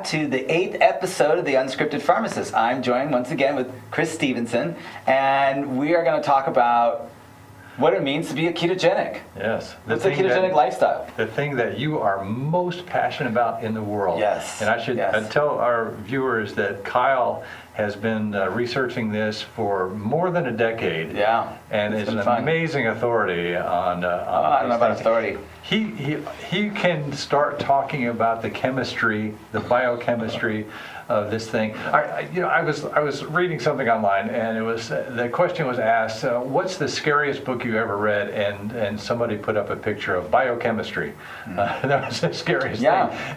To the 8th episode of the Unscripted Pharmacist. I'm joined once again with Chris Stevenson, and we are going to talk about what it means to be a ketogenic. Yes. What's a ketogenic lifestyle? The thing that you are most passionate about in the world. Yes. And I should tell our viewers that Kyle has been researching this for more than a decade. Yeah. And is an amazing authority on I don't know about authority. He can start talking about the chemistry, the biochemistry of this thing. I was reading something online, and it was the question was asked, what's the scariest book you ever read? And somebody put up a picture of biochemistry. That was the scariest thing.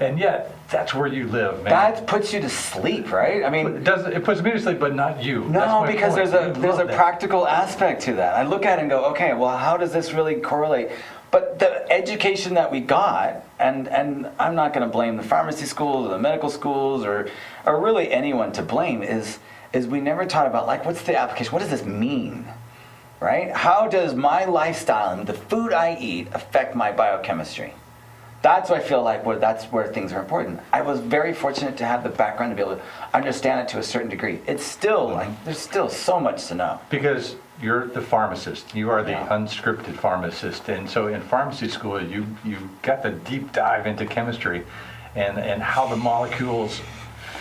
And yet, that's where you live, man. That puts you to sleep, right? I mean, it puts me to sleep, but not you. No, because there's a practical aspect to that. I look at it and go, okay, well, how does this really correlate? But the education that we got, and I'm not going to blame the pharmacy schools or the medical schools or really anyone to blame, is we never taught about, like, what's the application? What does this mean, right? How does my lifestyle and the food I eat affect my biochemistry? That's why I feel like that's where things are important. I was very fortunate to have the background to be able to understand it to a certain degree. It's still, there's still so much to know. Because you're the pharmacist. You are the unscripted pharmacist. And so in pharmacy school, you got the deep dive into chemistry and how the molecules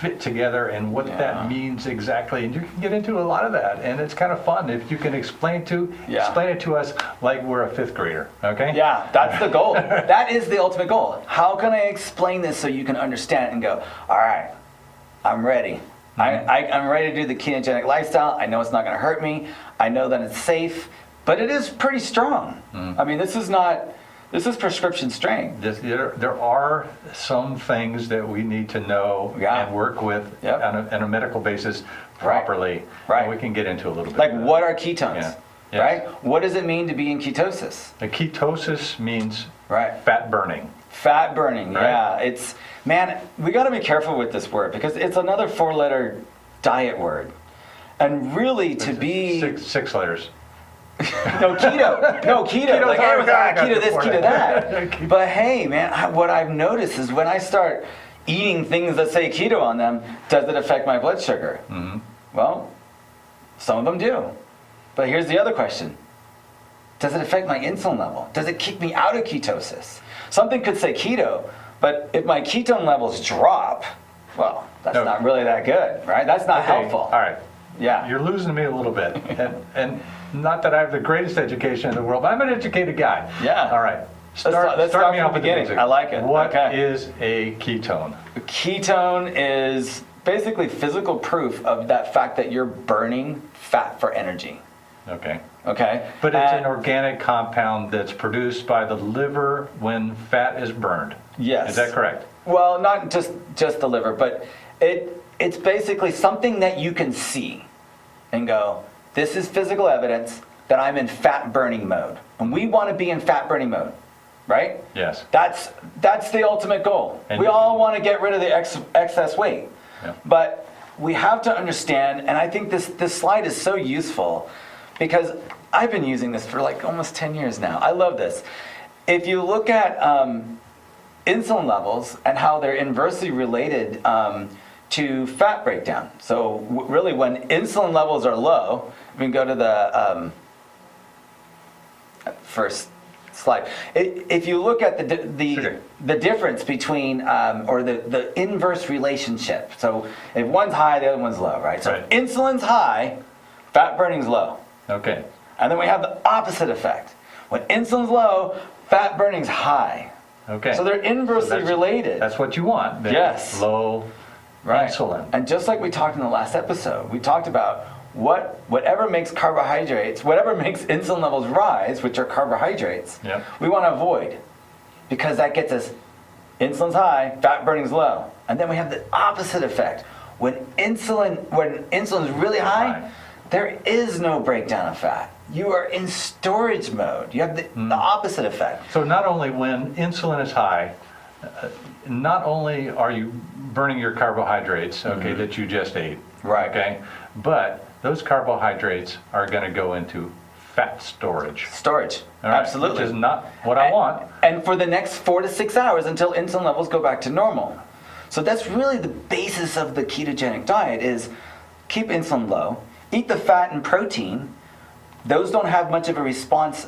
fit together and what that means exactly. And you can get into a lot of that. And it's kind of fun if you can explain it to us like we're a fifth grader, okay? Yeah, that's the goal. That is the ultimate goal. How can I explain this so you can understand it and go, all right, I'm ready. I'm ready to do the ketogenic lifestyle. I know it's not going to hurt me. I know that it's safe, but it is pretty strong. I mean, this is prescription strength. There are some things that we need to know and work with on a medical basis properly. Right. And we can get into a little bit. Like, what are ketones? Yeah. Right? What does it mean to be in ketosis? The ketosis means fat burning. Fat burning, It's, man, we got to be careful with this word because it's another 4-letter diet word. And really to be... Six letters. No, keto. Like, keto this, keto that. But hey, man, what I've noticed is when I start eating things that say keto on them, does it affect my blood sugar? Well, some of them do. But here's the other question. Does it affect my insulin level? Does it kick me out of ketosis? Something could say keto, but if my ketone levels drop, well, that's not really that good, right? That's not helpful. All right. Yeah. You're losing me a little bit. and not that I have the greatest education in the world, but I'm an educated guy. Yeah. All right. Let's start me off at the beginning. I like it. What is a ketone? A ketone is basically physical proof of that fact that you're burning fat for energy. Okay. But it's an organic compound that's produced by the liver when fat is burned. Yes. Is that correct? Well, not just the liver, but it's basically something that you can see and go, this is physical evidence that I'm in fat burning mode. And we want to be in fat burning mode, right? Yes. That's the ultimate goal. And we all want to get rid of the excess weight. Yeah. But we have to understand, and I think this slide is so useful because I've been using this for like almost 10 years now. I love this. If you look at insulin levels and how they're inversely related to fat breakdown. So really when insulin levels are low, we can go to the first slide. If you look at the difference between, or the inverse relationship. So if one's high, the other one's low, right? So insulin's high, fat burning's low. Okay. And then we have the opposite effect. When insulin's low, fat burning's high. Okay. So they're inversely related. That's what you want. Yes. Low insulin. And just like we talked in the last episode, we talked about whatever makes carbohydrates, whatever makes insulin levels rise, which are carbohydrates, we want to avoid. Because that gets us insulin's high, fat burning's low. And then we have the opposite effect. When insulin's really high, there is no breakdown of fat. you are in storage mode. You have the opposite effect. So not only when insulin is high, not only are you burning your carbohydrates, okay, that you just ate, Right. okay, but those carbohydrates are going to go into fat storage. Storage, All right, absolutely. Which is not what I want. And for the next 4 to 6 hours until insulin levels go back to normal. So that's really the basis of the ketogenic diet is keep insulin low, eat the fat and protein. Those don't have much of a response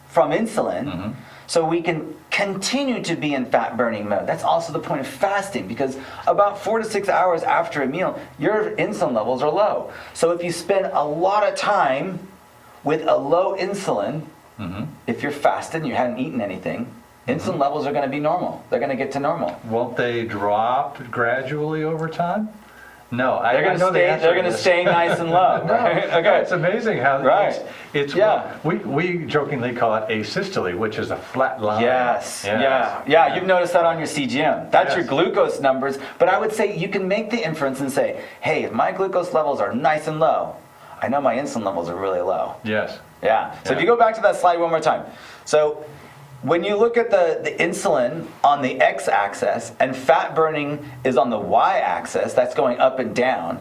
from insulin. So we can continue to be in fat burning mode. That's also the point of fasting, because about 4 to 6 hours after a meal, your insulin levels are low. So if you spend a lot of time with a low insulin, if you're fasted and you hadn't eaten anything, insulin levels are going to be normal. They're going to get to normal. Won't they drop gradually over time? No, They're going to stay. They're going to stay nice and low. Right? Okay. It's amazing how Right. it's Yeah. we jokingly call it asystole, which is a flat line. Yes. Yeah. You've noticed that on your CGM. That's your Yes. glucose numbers. But I would say you can make the inference and say, hey, if my glucose levels are nice and low, I know my insulin levels are really low. Yes. Yeah. So if you go back to that slide one more time. So when you look at the insulin on the x-axis and fat burning is on the y-axis, that's going up and down.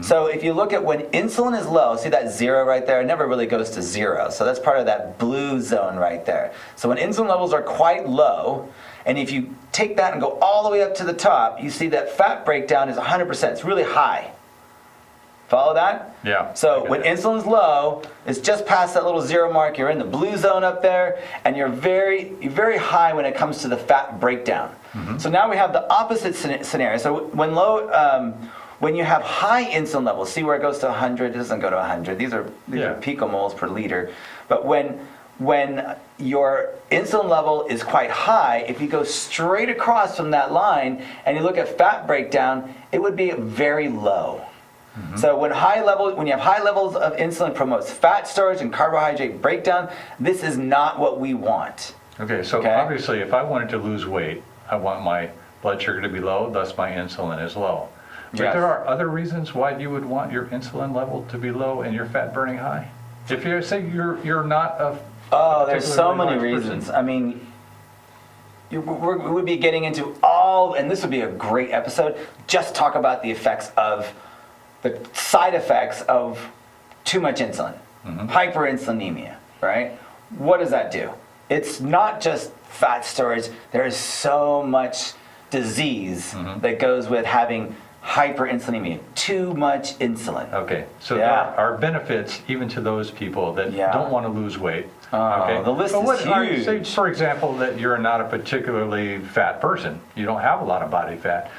So if you look at when insulin is low, see that 0 right there? It never really goes to 0. So that's part of that blue zone right there. So when insulin levels are quite low, and if you take that and go all the way up to the top, you see that fat breakdown is 100%. It's really high. Follow that? Yeah. So when insulin's low, it's just past that little 0 mark. You're in the blue zone up there, and you're very high when it comes to the fat breakdown. So now we have the opposite scenario. So when you have high insulin levels, see where it goes to 100? It doesn't go to 100. These are picomoles per liter. But when your insulin level is quite high, if you go straight across from that line and you look at fat breakdown, it would be very low. So when you have high levels of insulin promotes fat storage and carbohydrate breakdown, this is not what we want. Okay, so obviously if I wanted to lose weight, I want my blood sugar to be low, thus my insulin is low. But Yes. there are other reasons why you would want your insulin level to be low and your fat burning high. If you say you're not there's so many large reasons. person. I mean, we would be getting into all, and this would be a great episode, just talk about the effects of the side effects of too much insulin, hyperinsulinemia, right? What does that do? It's not just fat storage. There is so much disease that goes with having hyperinsulinemia, too much insulin. Okay, so there are benefits even to those people that don't want to lose weight. Okay. The list is huge. Say, for example, that you're not a particularly fat person. You don't have a lot of body fat.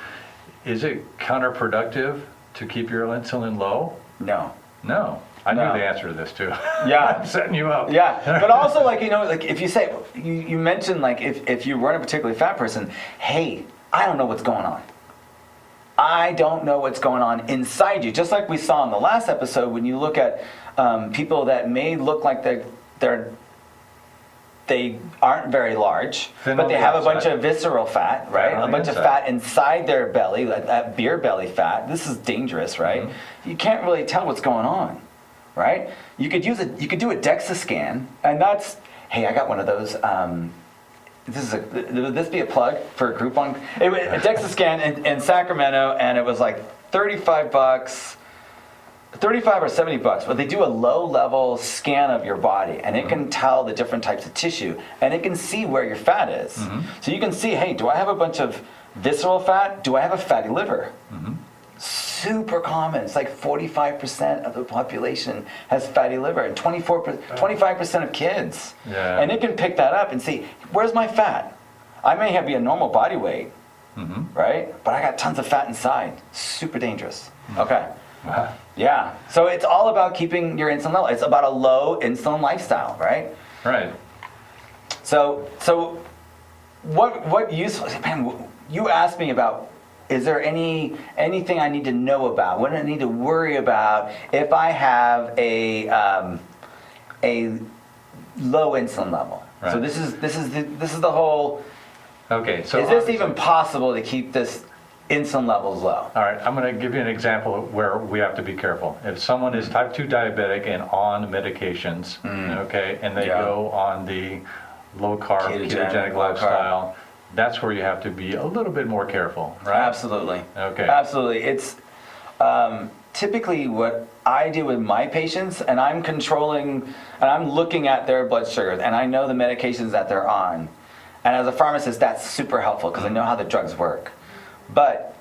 Is it counterproductive to keep your insulin low? No. No. I knew the answer to this too. Yeah. I'm setting you up. Yeah, but also if you say, you mentioned if you weren't a particularly fat person, hey, I don't know what's going on. I don't know what's going on inside you. Just like we saw in the last episode, when you look at people that may look like they aren't very large, but they have a bunch of visceral fat, right? A bunch of fat inside their belly, that beer belly fat. This is dangerous, right? You can't really tell what's going on, right? You could do a DEXA scan, and that's, hey, I got one of those. Would this be a plug for a Groupon? A DEXA scan in Sacramento, and it was like $35. 35 or 70 bucks, but they do a low-level scan of your body, and it can tell the different types of tissue, and it can see where your fat is. So you can see, hey, do I have a bunch of visceral fat? Do I have a fatty liver? Super common. It's like 45% of the population has fatty liver, and 25% of kids. Yeah. And it can pick that up and see, where's my fat? I may be a normal body weight, right? But I got tons of fat inside. Super dangerous. Okay. Wow. Yeah. So it's all about keeping your insulin level. It's about a low insulin lifestyle, right? Right. So what use? Man, you asked me about, is there anything I need to know about? What do I need to worry about if I have a low insulin level? Right. So this is the whole. Okay. So Is this even possible to keep this insulin levels low. All right, I'm going to give you an example of where we have to be careful. If someone is type 2 diabetic and on medications, okay, and they go on the low-carb, ketogenic lifestyle, that's where you have to be a little bit more careful, right? Absolutely. Okay. Absolutely. It's typically what I do with my patients, and I'm controlling, and I'm looking at their blood sugars, and I know the medications that they're on. And as a pharmacist, that's super helpful because I know how the drugs work. But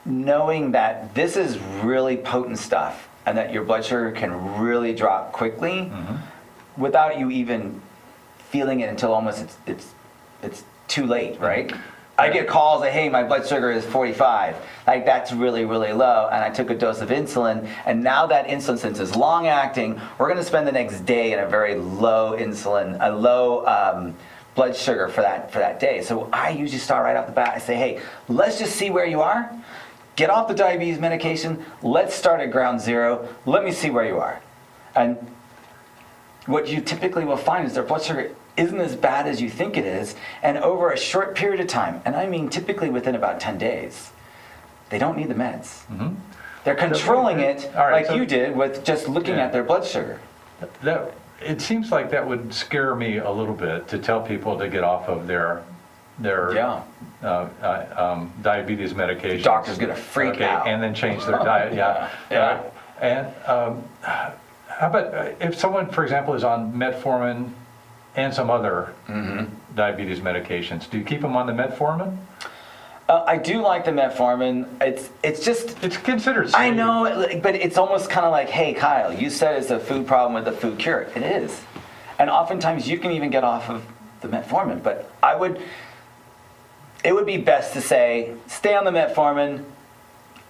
knowing that this is really potent stuff and that your blood sugar can really drop quickly without you even feeling it until almost it's too late, right? I get calls that, hey, my blood sugar is 45. Like, that's really, really low. And I took a dose of insulin. And now that insulin, since it's long acting, we're going to spend the next day in a very low insulin, a low blood sugar for that day. So I usually start right off the bat. I say, hey, let's just see where you are. Get off the diabetes medication. Let's start at ground zero. Let me see where you are. And what you typically will find is their blood sugar isn't as bad as you think it is. And over a short period of time, and I mean typically within about 10 days, they don't need the meds. They're controlling it like you did with just looking at their blood sugar. It seems like that would scare me a little bit to tell people to get off of their diabetes medication. The doctor's going to freak out. And then change their diet. And how about if someone, for example, is on metformin and some other diabetes medications, do you keep them on the metformin? I do like the metformin. It's considered safe. I know, but it's almost kind of like, hey, Kyle, you said it's a food problem with a food cure. It is. And oftentimes you can even get off of the metformin. But it would be best to say, stay on the metformin.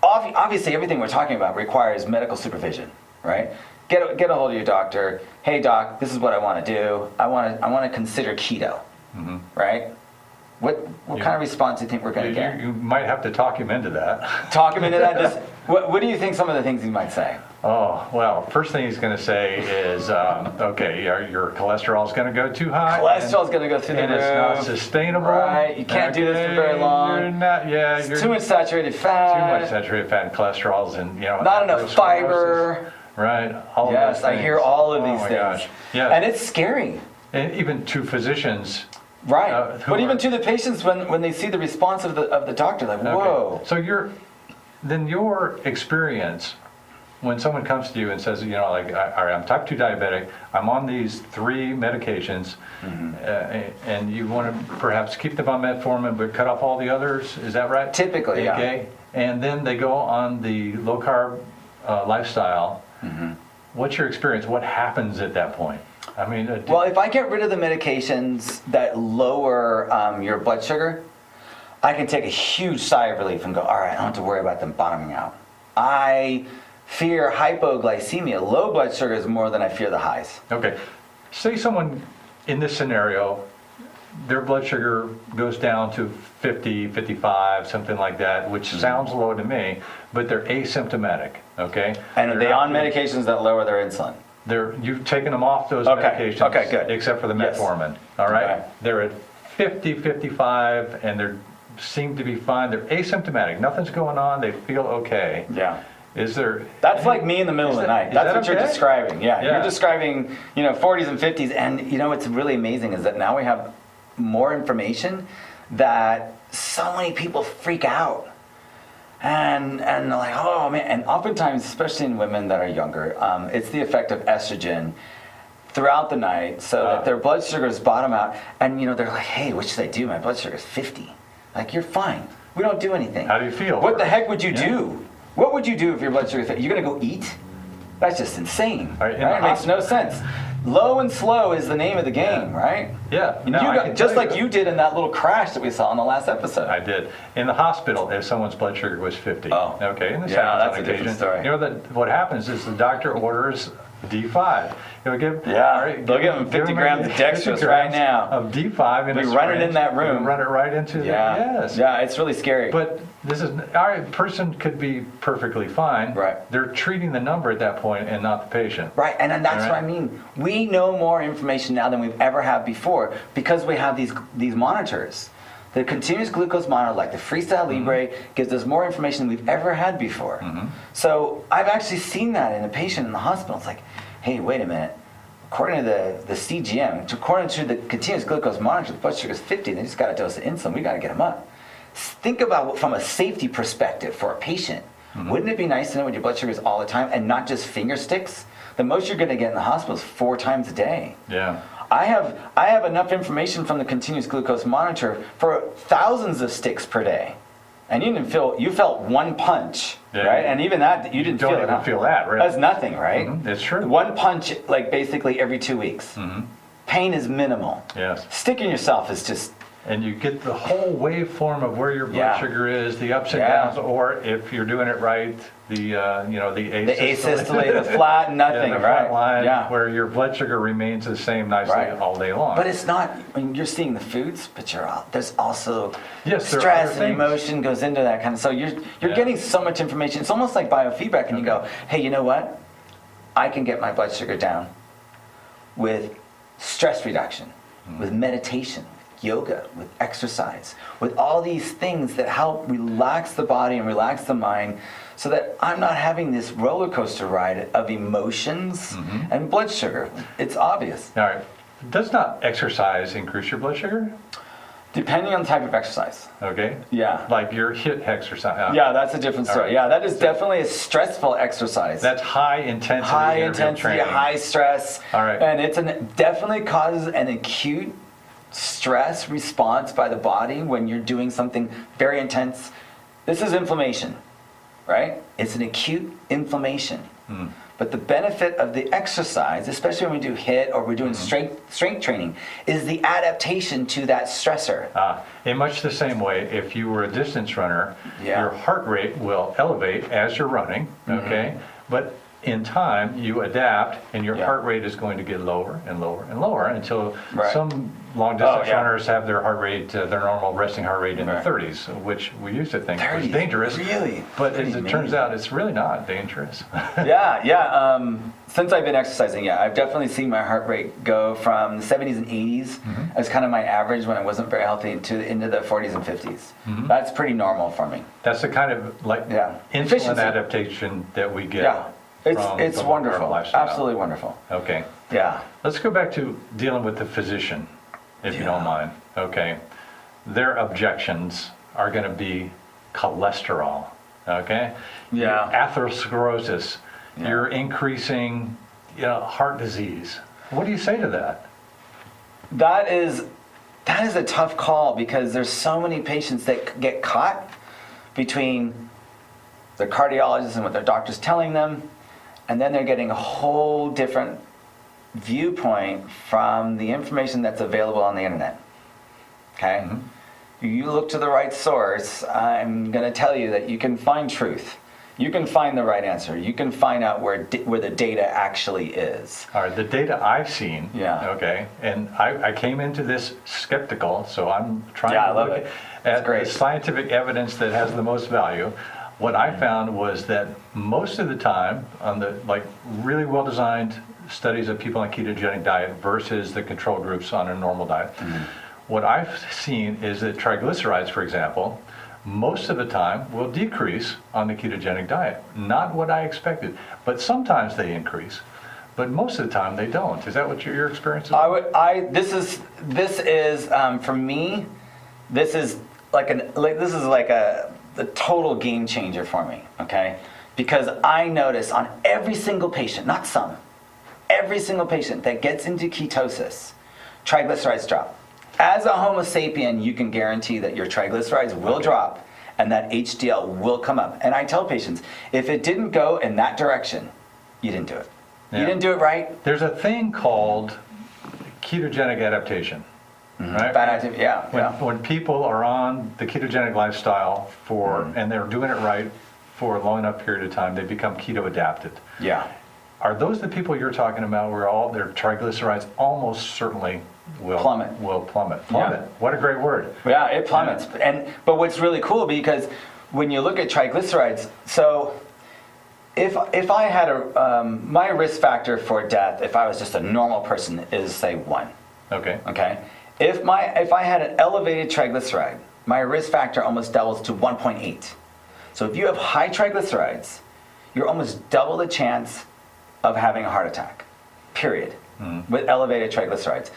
Obviously, everything we're talking about requires medical supervision, right? Get a hold of your doctor. Hey, doc, this is what I want to do. I want to consider keto, right? What kind of response do you think we're going to get? You might have to talk him into that. Talk him into that? What do you think some of the things he might say? Oh, well, first thing he's going to say is, okay, your cholesterol's going to go too high. Cholesterol's going to go through the roof. And it's not sustainable. Right, you can't do this for very long. You're too much saturated fat. Too much saturated fat and cholesterol's and, not enough fiber. Right, all of those things. I hear all of these things. Gosh. Yeah. And it's scary. And even to physicians. Right, but even to the patients when they see the response of the doctor, like, whoa. Okay. So your experience when someone comes to you and says, all right, I'm type 2 diabetic, I'm on these 3 medications, and you want to perhaps keep them on metformin but cut off all the others, is that right? Typically, okay. And then they go on the low carb lifestyle. What's your experience? What happens at that point? I mean, well, if I get rid of the medications that lower your blood sugar, I can take a huge sigh of relief and go, all right, I don't have to worry about them bottoming out. I fear hypoglycemia. Low blood sugar is more than I fear the highs. Okay. Say someone in this scenario, their blood sugar goes down to 50, 55, something like that, which sounds low to me, but they're asymptomatic, okay? And are they on medications that lower their insulin? You've taken them off those medications, okay, good. Except for the metformin, all right? Okay. They're at 50, 55, and they seem to be fine. They're asymptomatic. Nothing's going on. They feel okay. Yeah. That's like me in the middle of the night. That's what you're describing. Yeah. You're describing, 40s and 50s. And what's really amazing is that now we have more information that so many people freak out. And they're like, oh man. And oftentimes, especially in women that are younger, it's the effect of estrogen throughout the night so that their blood sugars bottom out. And they're like, hey, what should I do? My blood sugar is 50. Like, you're fine. We don't do anything. How do you feel? What the heck would you do? What would you do if your blood sugar is 50? You're going to go eat? That's just insane. Right? It makes no sense. Low and slow is the name of the game, right? Yeah. Just like you did in that little crash that we saw in the last episode. I did. In the hospital, if someone's blood sugar was 50. Oh. Okay. And that's a different story. What happens is the doctor orders D5. They'll give them 50 grams of dextrose right now. Of D5. We run it in that room. Run it right into Yes. Yeah, it's really scary. But our person could be perfectly fine. Right. They're treating the number at that point and not the patient. Right, and that's what I mean. We know more information now than we've ever had before because we have these monitors. The continuous glucose monitor, like the Freestyle Libre, gives us more information than we've ever had before. So I've actually seen that in a patient in the hospital. It's like, hey, wait a minute. According to the CGM, according to the continuous glucose monitor, the blood sugar is 50. They just got a dose of insulin. We got to get them up. Think about from a safety perspective for a patient. Wouldn't it be nice to know what your blood sugar is all the time and not just finger sticks? The most you're going to get in the hospital is 4 times a day. Yeah. I have enough information from the continuous glucose monitor for thousands of sticks per day. And you felt one punch, right? And even that, you didn't feel that, right? That's nothing, right? It's true. One punch, like basically every 2 weeks. Pain is minimal. Yes. Sticking yourself is just... And you get the whole waveform of where your blood sugar is, the ups and downs, or if you're doing it right, the asystole, the flat, nothing, the right? Front line, where your blood sugar remains the same nicely all day long. But it's not. I mean, you're seeing the foods, but there's also there stress and emotion goes into that kind of. So you're getting so much information. It's almost like biofeedback, and you go, hey, you know what? I can get my blood sugar down with stress reduction, with meditation, yoga, with exercise, with all these things that help relax the body and relax the mind so that I'm not having this roller coaster ride of emotions and blood sugar. It's obvious. All right. Does not exercise increase your blood sugar? Depending on the type of exercise. Okay. Yeah. Like your HIIT exercise. Yeah, that's a different story. Right. Yeah, that is definitely a stressful exercise. That's high intensity. High intensity, training. high stress. All right. And definitely causes an acute stress response by the body when you're doing something very intense. This is inflammation, right? It's an acute inflammation. But the benefit of the exercise, especially when we do HIIT or we're doing strength training, is the adaptation to that stressor. In much the same way, if you were a distance runner, your heart rate will elevate as you're running, okay? But in time, you adapt, and your heart rate is going to get lower and lower and lower until some long-distance runners have their heart rate, their normal resting heart rate in the 30s, which we used to think was dangerous. Really? But as it turns out, it's really not dangerous. Since I've been exercising, I've definitely seen my heart rate go from the 70s and 80s as kind of my average when I wasn't very healthy into the 40s and 50s. That's pretty normal for me. That's the kind of insulin adaptation that we get. It's wonderful. Absolutely wonderful. Okay. Yeah. Let's go back to dealing with the physician, if you don't mind. Okay. Their objections are going to be cholesterol. Okay. Yeah. Atherosclerosis. You're increasing, heart disease. What do you say to that? That is a tough call because there's so many patients that get caught between their cardiologist and what their doctor's telling them. And then they're getting a whole different viewpoint from the information that's available on the internet. Okay? You look to the right source, I'm going to tell you that you can find truth. You can find the right answer. You can find out where the data actually is. All right, the data I've seen, okay, and I came into this skeptical, so I'm trying to look at the scientific evidence that has the most value. What I found was that most of the time on the really well-designed studies of people on a ketogenic diet versus the control groups on a normal diet, what I've seen is that triglycerides, for example, most of the time will decrease on the ketogenic diet. Not what I expected, but sometimes they increase, but most of the time they don't. Is that what your experience is? This is for me, this is the total game changer for me, okay? Because I notice on every single patient, not some, every single patient that gets into ketosis, triglycerides drop. As a Homo sapien, you can guarantee that your triglycerides will drop and that HDL will come up. And I tell patients, if it didn't go in that direction, you didn't do it. You didn't do it right. There's a thing called ketogenic adaptation. Right? When people are on the ketogenic lifestyle and they're doing it right for a long enough period of time, they become keto adapted. Yeah. Are those the people you're talking about where all their triglycerides almost certainly will plummet? Plummet. Yeah. What a great word. Yeah, it plummets. Yeah. But what's really cool, because when you look at triglycerides, so if I had my risk factor for death, if I was just a normal person, is say 1. Okay. Okay. If I had an elevated triglyceride, my risk factor almost doubles to 1.8. So if you have high triglycerides, you're almost double the chance of having a heart attack, period, with elevated triglycerides.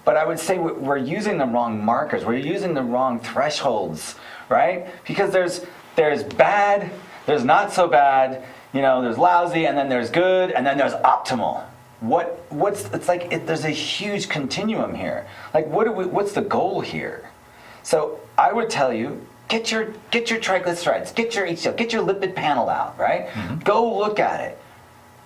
But I would say we're using the wrong markers. We're using the wrong thresholds, right? Because there's bad, there's not so bad, there's lousy, and then there's good, and then there's optimal. There's a huge continuum here. Like, what's the goal here? So I would tell you, get your triglycerides, get your HDL, get your lipid panel out, right? Go look at it.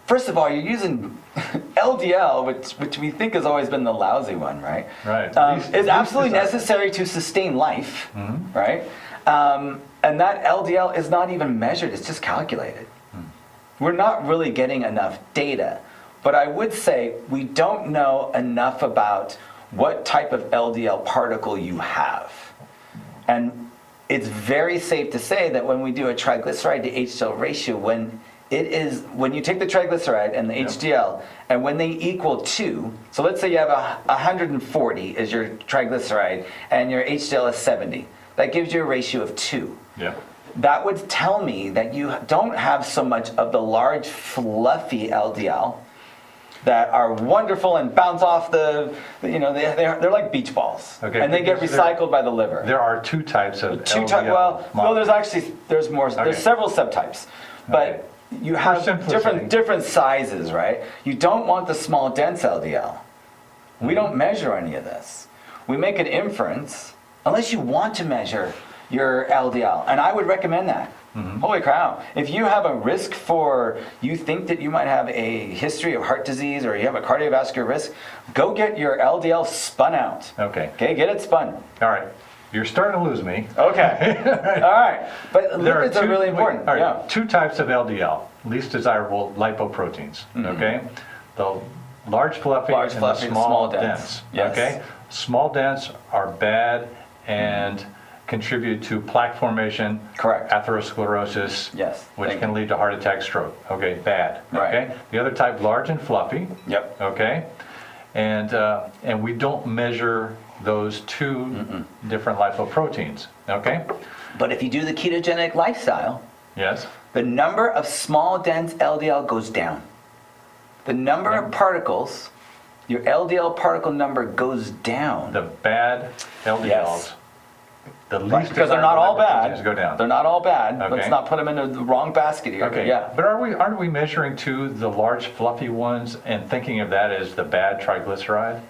First of all, you're using LDL, which we think has always been the lousy one, right? Right. Is absolutely necessary to sustain life, right? And that LDL is not even measured, it's just calculated. We're not really getting enough data. But I would say we don't know enough about what type of LDL particle you have. And it's very safe to say that when we do a triglyceride to HDL ratio, when you take the triglyceride and the HDL, and when they equal 2, so let's say you have 140 is your triglyceride and your HDL is 70. That gives you a ratio of 2. Yeah. That would tell me that you don't have so much of the large, fluffy LDL that are wonderful and bounce off they're like beach balls. Okay, and they get recycled by the liver. There are 2 types of LDL. Well, there's more. Okay. There's several subtypes, but you have different sizes, right? You don't want the small, dense LDL. We don't measure any of this. We make an inference unless you want to measure your LDL, and I would recommend that. Holy cow. If you have a risk you think that you might have a history of heart disease or you have a cardiovascular risk, go get your LDL spun out. Okay. Okay, get it spun. All right. You're starting to lose me. Okay. All right. But lipids are really important. All right. 2 types of LDL, least desirable lipoproteins. Okay? The large fluffy and the small dense. Yes. Okay? Small dense are bad and contribute to plaque formation, correct, atherosclerosis, yes, which can lead to heart attack, stroke. Okay, bad. Right. Okay. The other type, large and fluffy. Yep. Okay. And we don't measure those 2 different lipoproteins. Okay. But if you do the ketogenic lifestyle, yes, the number of small dense LDL goes down. The number of particles, your LDL particle number goes down. The bad LDLs. Yes. The least because they're not all bad. Go down. They're not all bad. Okay. Let's not put them in the wrong basket here. Okay. Yeah. But aren't we measuring the large fluffy ones and thinking of that as the bad triglyceride?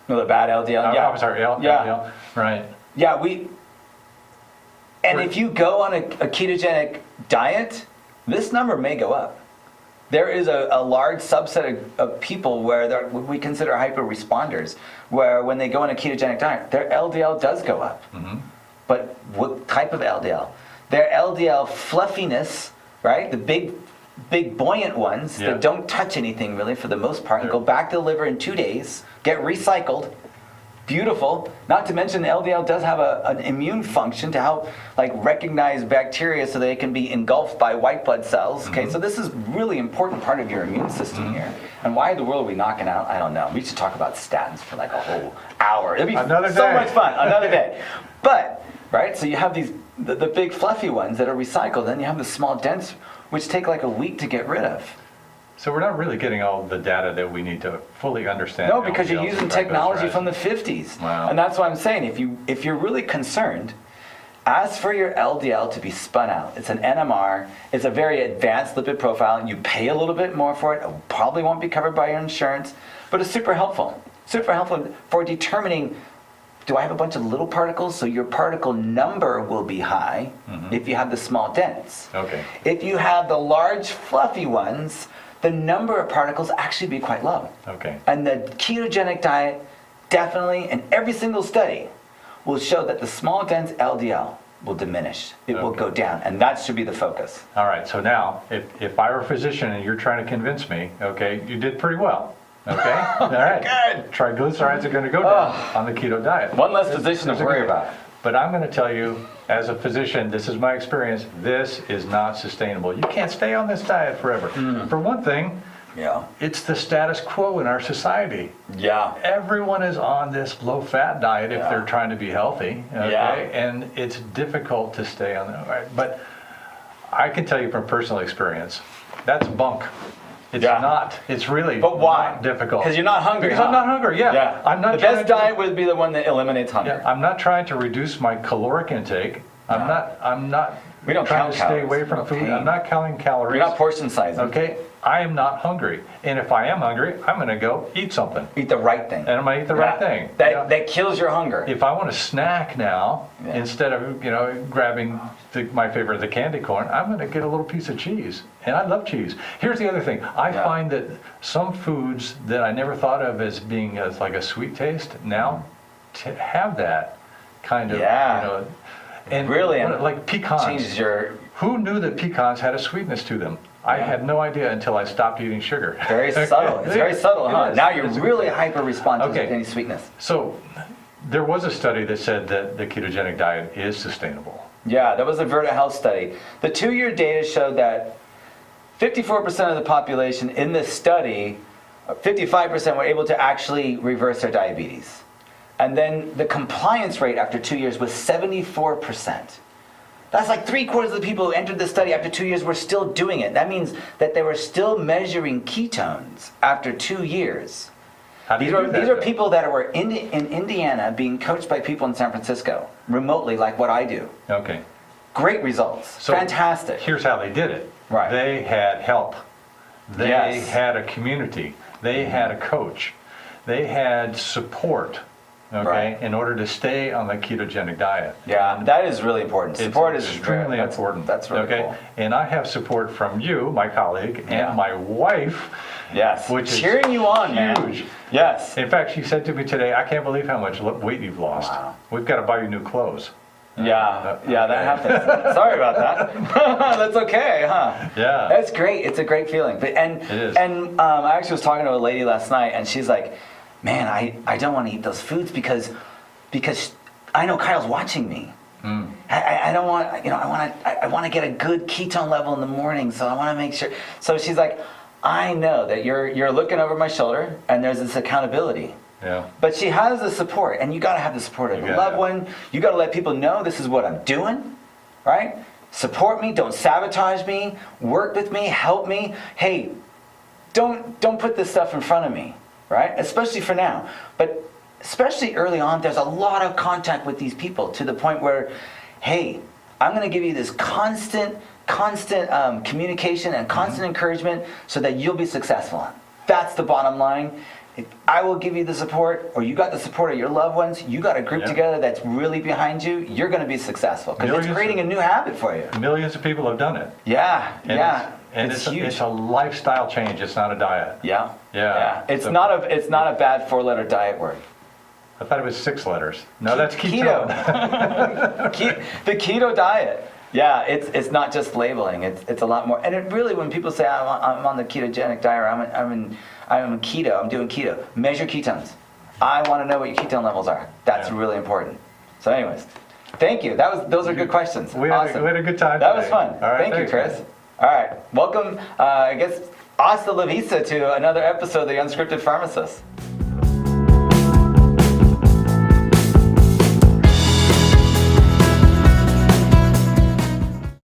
No, the bad LDL. Oh, I'm sorry, LDL. Right. Yeah, if you go on a ketogenic diet, this number may go up. There is a large subset of people where we consider hyper-responders, where when they go on a ketogenic diet, their LDL does go up. But what type of LDL? Their LDL fluffiness, right? The big buoyant ones that don't touch anything really for the most part, and go back to the liver in 2 days, get recycled. Beautiful. Not to mention the LDL does have an immune function to help recognize bacteria so they can be engulfed by white blood cells. Okay, so this is really important part of your immune system here. And why in the world are we knocking out? I don't know. We should talk about statins for a whole hour. It'd be so much fun. Another day. But right, so you have the big fluffy ones that are recycled, then you have the small dense, which take a week to get rid of. So we're not really getting all the data that we need to fully understand. No, because you're using technology from the 50s. Wow. And that's why I'm saying, if you're really concerned, ask for your LDL to be spun out. It's an NMR. It's a very advanced lipid profile. You pay a little bit more for it. It probably won't be covered by your insurance, but it's super helpful. Super helpful for determining, do I have a bunch of little particles? So your particle number will be high if you have the small dense. Okay. If you have the large fluffy ones, the number of particles actually be quite low. Okay. And the ketogenic diet definitely, in every single study, will show that the small dense LDL will diminish. It will go down, and that should be the focus. All right, so now, if I were a physician and you're trying to convince me, okay, you did pretty well. Okay? All right. Good. Triglycerides are going to go down on the keto diet. One less physician to worry about. But I'm going to tell you, as a physician, this is my experience, this is not sustainable. You can't stay on this diet forever. For one thing, Yeah. It's the status quo in our society. Yeah. Everyone is on this low-fat diet if Yeah. they're trying to be healthy, okay? Yeah. And it's difficult to stay on that. Right? But I can tell you from personal experience, that's bunk. It's Yeah. not. It's really But why? not difficult. Because you're not hungry. Because I'm not hungry. Yeah. Yeah. I'm not the trying best to- diet would be the one that eliminates hunger. Yeah, I'm not trying to reduce my caloric intake. I'm not We don't trying count to stay calories. away from No food. pain. I'm not counting calories. You're not portion sizing. Okay? I am not hungry. And if I am hungry, I'm going to go eat something. Eat the right thing. And I'm going to eat the right thing. That kills your hunger. If I want to snack now, Yeah. instead of grabbing my favorite, the candy corn, I'm going to get a little piece of cheese. And I love cheese. Here's the other thing. I find that some foods that I never thought of as being like a sweet taste now have that kind of, and Brilliant. like pecans. Changes your... Who knew that pecans had a sweetness to them? I had no idea until I stopped eating sugar. Very subtle. It's very subtle, huh? It is. Now you're It's really hyper-responsive to Okay. any sweetness. So there was a study that said that the ketogenic diet is sustainable. Yeah, that was a Verta Health study. The 2-year data showed that 54% of the population in this study, 55% were able to actually reverse their diabetes. And then the compliance rate after 2 years was 74%. That's like 3/4 of the people who entered the study after 2 years were still doing it. That means that they were still measuring ketones after 2 years. How do These you are do that, these are though? people that were in Indiana being coached by people in San Francisco, remotely, like what I do. Okay. Great results. So Fantastic. Here's how they did it. Right. They had help. They Yes. had a community. They had a coach. They had support. Okay, Right. in order to stay on the ketogenic diet. Yeah, that is really important. It's Support is extremely that's important. That's really okay? cool. And I have support from you, my colleague, Yeah. and my wife. Yes. Which is cheering you on, man. huge. Yes. In fact, she said to me today, "I can't believe how much weight you've lost. Wow. We've got to buy you new clothes." Yeah, that happens. Sorry about that. That's okay, huh? Yeah. That's great. It's a great feeling. But It is. And I actually was talking to a lady last night, and she's like, "Man, I don't want to eat those foods because I know Kyle's watching me. I don't want I want to get a good ketone level in the morning, so I want to make sure." So she's like, "I know that you're looking over my shoulder, and there's this accountability." Yeah. But she has the support, and you got to have the support of You a gotta loved have one. You got to let people know this is what I'm doing, right? Support me, don't sabotage me, work with me, help me. Hey, don't put this stuff in front of me, right? Especially for now. But especially early on, there's a lot of contact with these people to the point where, hey, I'm going to give you this constant communication and constant encouragement so that you'll be successful. That's the bottom line. If I will give you the support, or you got the support of your loved ones, you got a group together that's really behind you, you're going to be successful because it's creating a new habit for you. Millions of people have done it. Yeah, And it's it's huge. a lifestyle change. It's not a diet. Yeah. Yeah. It's So- not a bad 4-letter diet word. I thought it was 6 letters. No, that's Keto. ketone. The keto diet. Yeah, it's not just labeling. It's a lot more. And it really, when people say I'm on the ketogenic diet, or I'm keto, I'm doing keto. Measure ketones. I want to know what your ketone levels are. That's really important. So, anyways, thank you. Those are good questions. We had a good time That was today. fun. All right, Thank you, thanks, Chris. man. All right, welcome. I guess hasta la vista to another episode of the Unscripted Pharmacist.